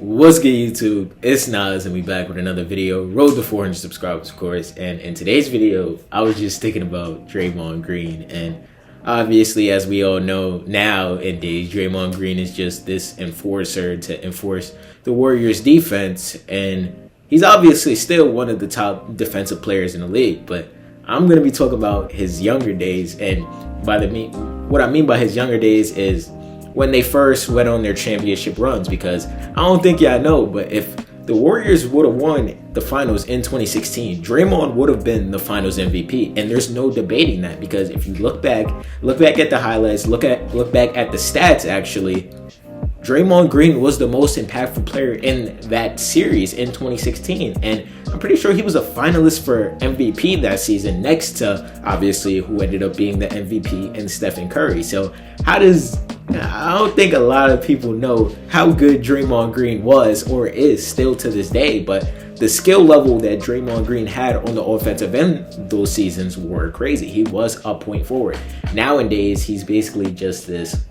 What's good, YouTube? It's Nas, and we back with another video. Road to 400 subscribers, of course. And in today's video, I was just thinking about Draymond Green. And obviously, as we all know nowadays, Draymond Green is just this enforcer to enforce the Warriors' defense. And he's obviously still one of the top defensive players in the league. But I'm going to be talking about his younger days. And what I mean by his younger days is when they first went on their championship runs, because I don't think y'all know, but if the Warriors would have won the finals in 2016, Draymond would have been the finals MVP, and there's no debating that, because if you look back at the highlights, look back at the stats, actually, Draymond Green was the most impactful player in that series in 2016, and I'm pretty sure he was a finalist for MVP that season, next to obviously who ended up being the MVP in Stephen Curry. So I don't think a lot of people know how good Draymond Green was or is still to this day, but the skill level that Draymond Green had on the offensive end those seasons were crazy. He was a point forward. Nowadays, he's basically just this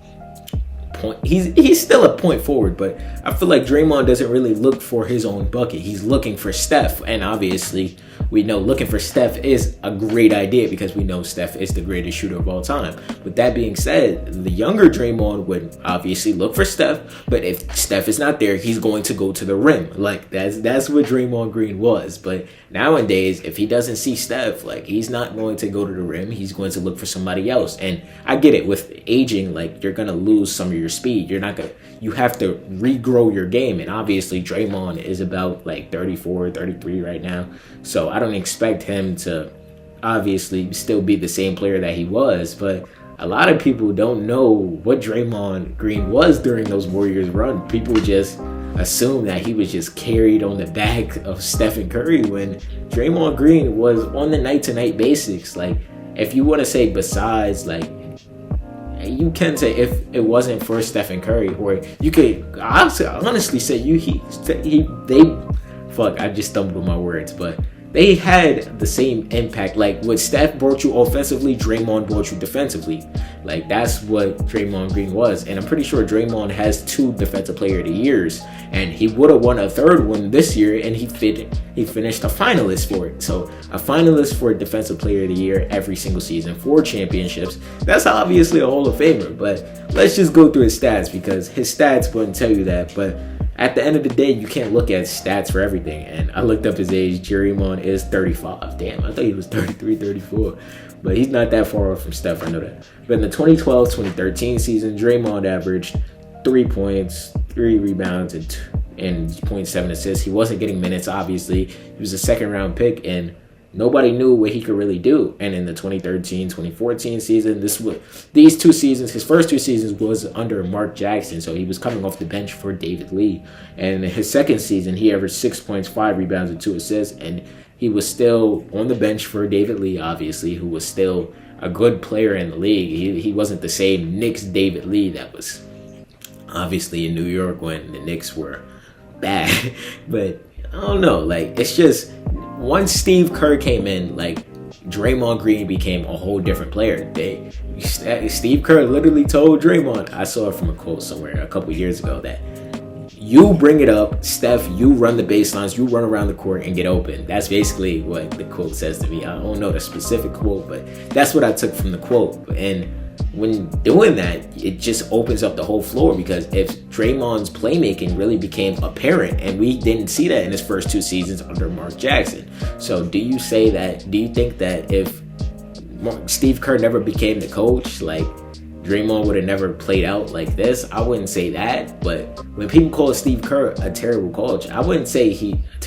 point. He's still a point forward, but I feel like Draymond doesn't really look for his own bucket. He's looking for Steph, and obviously we know looking for Steph is a great idea because we know Steph is the greatest shooter of all time. With that being said, the younger Draymond would obviously look for Steph, but if Steph is not there, he's going to go to the rim. Like that's what Draymond Green was. But nowadays, if he doesn't see Steph, like, he's not going to go to the rim. He's going to look for somebody else. And I get it, with aging, like, you're gonna lose some of your speed. You have to regrow your game, and obviously Draymond is about like 34, 33 right now. So I don't expect him to obviously still be the same player that he was, but a lot of people don't know what Draymond Green was during those Warriors run. People just assume that he was just carried on the back of Stephen Curry, when Draymond Green was on the night-to-night basics. Like, if you want to say besides, like, you can say if it wasn't for Stephen Curry, or you could honestly say I just stumbled with my words, but they had the same impact. Like, what Steph brought you offensively, Draymond brought you defensively. Like, that's what Draymond Green was. And I'm pretty sure Draymond has 2 Defensive Player of the Years, and he would have won a third one this year, and he finished a finalist for it. So a finalist for Defensive Player of the Year every single season, 4 championships. That's obviously a Hall of Famer. But let's just go through his stats, because his stats wouldn't tell you that. But at the end of the day, you can't look at stats for everything. And I looked up his age. Draymond is 35. Damn, I thought he was 33, 34. But he's not that far off from Steph, I know that. But in the 2012-2013 season, Draymond averaged 3 points, 3 rebounds, and 0.7 assists. He wasn't getting minutes, obviously. He was a second-round pick, and nobody knew what he could really do. And in the 2013-2014 season, these 2 seasons, his first 2 seasons was under Mark Jackson, so he was coming off the bench for David Lee. And his second season, he averaged 6 points, 5 rebounds, and 2 assists, and he was still on the bench for David Lee, obviously, who was still a good player in the league. He wasn't the same Knicks David Lee that was obviously in New York when the Knicks were bad. But I don't know, like, it's just, once Steve Kerr came in, like, Draymond Green became a whole different player. Steve Kerr literally told Draymond, I saw it from a quote somewhere a couple years ago, that you bring it up, Steph, you run the baselines, you run around the court and get open. That's basically what the quote says to me. I don't know the specific quote, but that's what I took from the quote. And when doing that, it just opens up the whole floor, because if Draymond's playmaking really became apparent, and we didn't see that in his first 2 seasons under Mark Jackson. So do you think that if Steve Kerr never became the coach, like, Draymond would have never played out like this? I wouldn't say that. But when people call Steve Kerr a terrible coach, I wouldn't say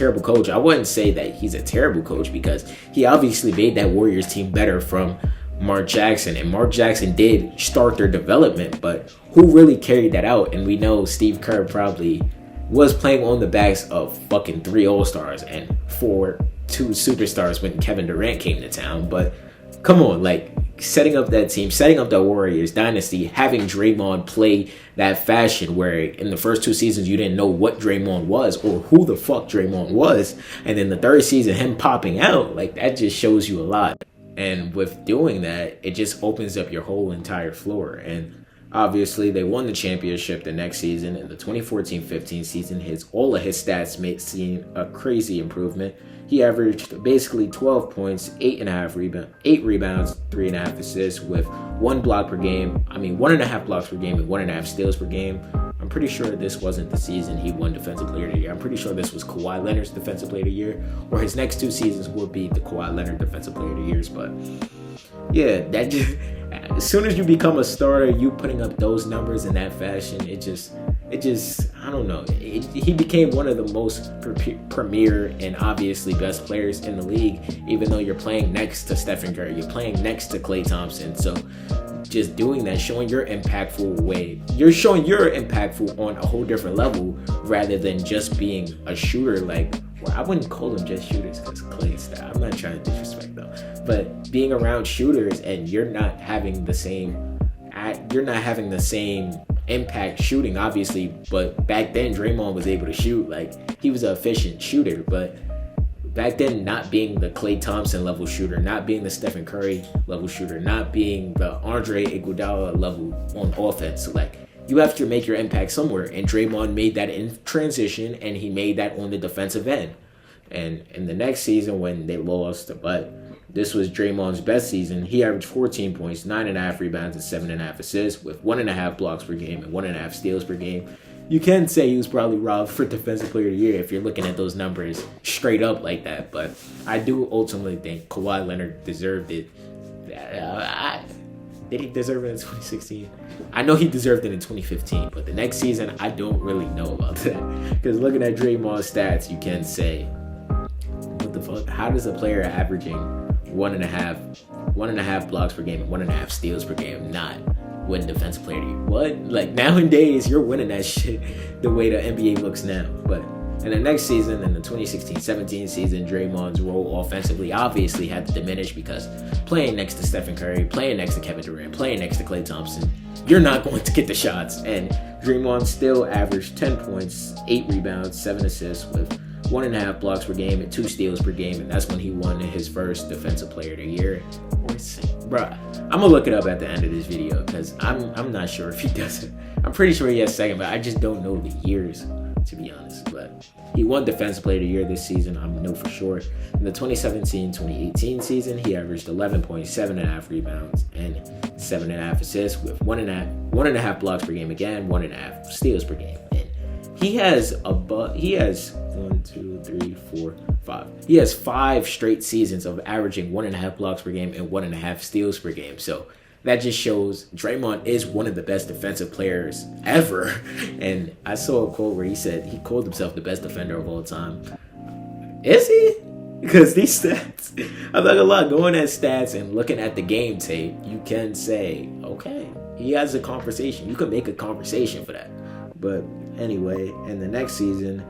I wouldn't say that he's a terrible coach, because he obviously made that Warriors team better from Mark Jackson, and Mark Jackson did start their development, but who really carried that out? And we know Steve Kerr probably was playing on the backs of fucking 3 All-Stars and 2 superstars when Kevin Durant came to town. But come on, like, setting up that team, setting up the Warriors dynasty, having Draymond play that fashion where in the first 2 seasons you didn't know what Draymond was or who the fuck Draymond was, and then the 3rd season him popping out, like, that just shows you a lot. And with doing that, it just opens up your whole entire floor. And Obviously, they won the championship the next season. In the 2014-15 season, all of his stats made seen a crazy improvement. He averaged basically 12 points, 8 rebounds, 3.5 assists with 1 block per game. 1.5 blocks per game and 1.5 steals per game. I'm pretty sure this wasn't the season he won Defensive Player of the Year. I'm pretty sure this was Kawhi Leonard's Defensive Player of the Year, or his next 2 seasons will be the Kawhi Leonard Defensive Player of the Years. But yeah, that just, as soon as you become a starter, you putting up those numbers in that fashion, it just I don't know. He became one of the most premier and obviously best players in the league, even though you're playing next to Stephen Curry, you're playing next to Klay Thompson. So just doing that, showing your impactful way, you're showing you're impactful on a whole different level rather than just being a shooter. Like, well, I wouldn't call them just shooters because Klay's style. I'm not trying to disrespect them, but being around shooters and you're not having the same impact shooting, obviously. But back then, Draymond was able to shoot. Like, he was an efficient shooter, but back then, not being the Klay Thompson level shooter, not being the Stephen Curry level shooter, not being the Andre Iguodala level on offense. Like, you have to make your impact somewhere. And Draymond made that in transition, and he made that on the defensive end. And in the next season, when they lost, but this was Draymond's best season, he averaged 14 points, 9.5 rebounds, and 7.5 assists with 1.5 blocks per game and 1.5 steals per game. You can say he was probably robbed for Defensive Player of the Year if you're looking at those numbers straight up like that. But I do ultimately think Kawhi Leonard deserved it. Did he deserve it in 2016? I know he deserved it in 2015, but the next season, I don't really know about that. Because looking at Draymond's stats, you can say, what the fuck? How does a player averaging 1.5 blocks per game and 1.5 steals per game not win Defensive Player of the Year? What? Like, nowadays, you're winning that shit the way the NBA looks now. But in the next season, in the 2016-17 season, Draymond's role offensively obviously had to diminish because playing next to Stephen Curry, playing next to Kevin Durant, playing next to Klay Thompson, you're not going to get the shots. And Draymond still averaged 10 points, 8 rebounds, 7 assists with 1.5 blocks per game and 2 steals per game. And that's when he won his first Defensive Player of the Year. Bruh, I'm gonna look it up at the end of this video because I'm not sure if he does it. I'm pretty sure he has second, but I just don't know the years, to be honest. But he won Defensive Player of the Year this season, I know for sure. In the 2017-2018 season, he averaged 11 points, 7.5 rebounds, and 7.5 assists with 1.5 blocks per game again, 1.5 steals per game. And he has 5. He has 5 straight seasons of averaging 1.5 blocks per game and 1.5 steals per game. So that just shows Draymond is one of the best defensive players ever. And I saw a quote where he said he called himself the best defender of all time. Is he? Because these stats, I'm not gonna lie, going at stats and looking at the game tape, you can say, okay, he has a conversation. You can make a conversation for that. But anyway, in the next season,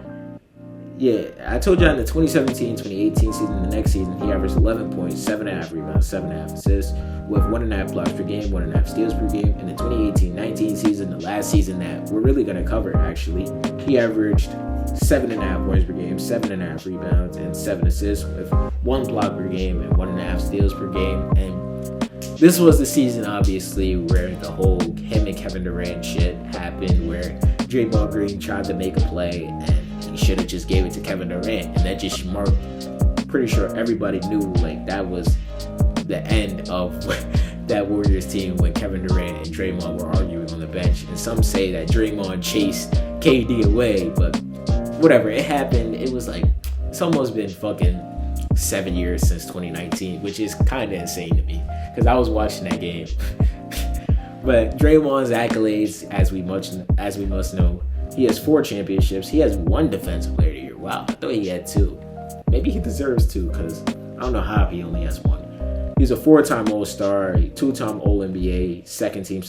yeah, I told you in the 2017-2018 season, the next season, he averaged 11 points, 7.5 rebounds, 7.5 assists, with 1.5 blocks per game, 1.5 steals per game. In the 2018-19 season, the last season that we're really going to cover, actually, he averaged 7.5 points per game, 7.5 rebounds, and 7 assists, with 1 block per game and 1.5 steals per game. And this was the season, obviously, where the whole him and Kevin Durant shit happened, where Draymond Green tried to make a play, and he should have just gave it to Kevin Durant, and that just marked, pretty sure everybody knew, like, that was the end of that Warriors team when Kevin Durant and Draymond were arguing on the bench. And some say that Draymond chased KD away, but whatever, it happened. It was like, it's almost been fucking 7 years since 2019, which is kind of insane to me because I was watching that game. But Draymond's accolades, as we must know, he has 4 championships. He has 1 Defensive Player of the Year. Wow, I thought he had 2. Maybe he deserves 2 because I don't know how he only has 1. He's a 4-time All-Star, 2-time All-NBA second team.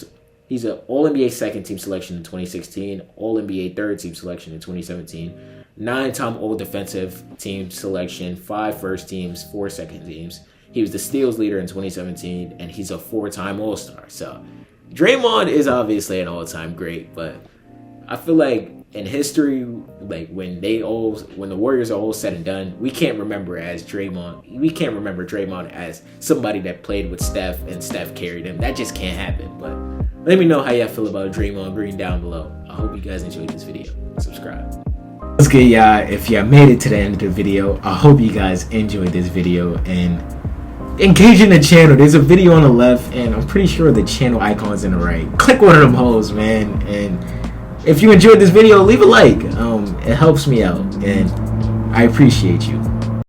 He's an All-NBA second team selection in 2016, All-NBA third team selection in 2017, 9-time All-Defensive team selection, 5 first teams, 4 second teams. He was the steals leader in 2017, and he's a 4-time All-Star. So Draymond is obviously an all-time great, but I feel like in history, like when the Warriors are all said and done, we can't remember Draymond as somebody that played with Steph and Steph carried him. That just can't happen. But Let me know how y'all feel about Draymond Green down below. I hope you guys enjoyed this video. Subscribe. What's good, y'all? If y'all made it to the end of the video, I hope you guys enjoyed this video and engage in the channel. There's a video on the left, and I'm pretty sure the channel icon's in the right. Click one of them holes, man. And if you enjoyed this video, leave a like. It helps me out, and I appreciate you.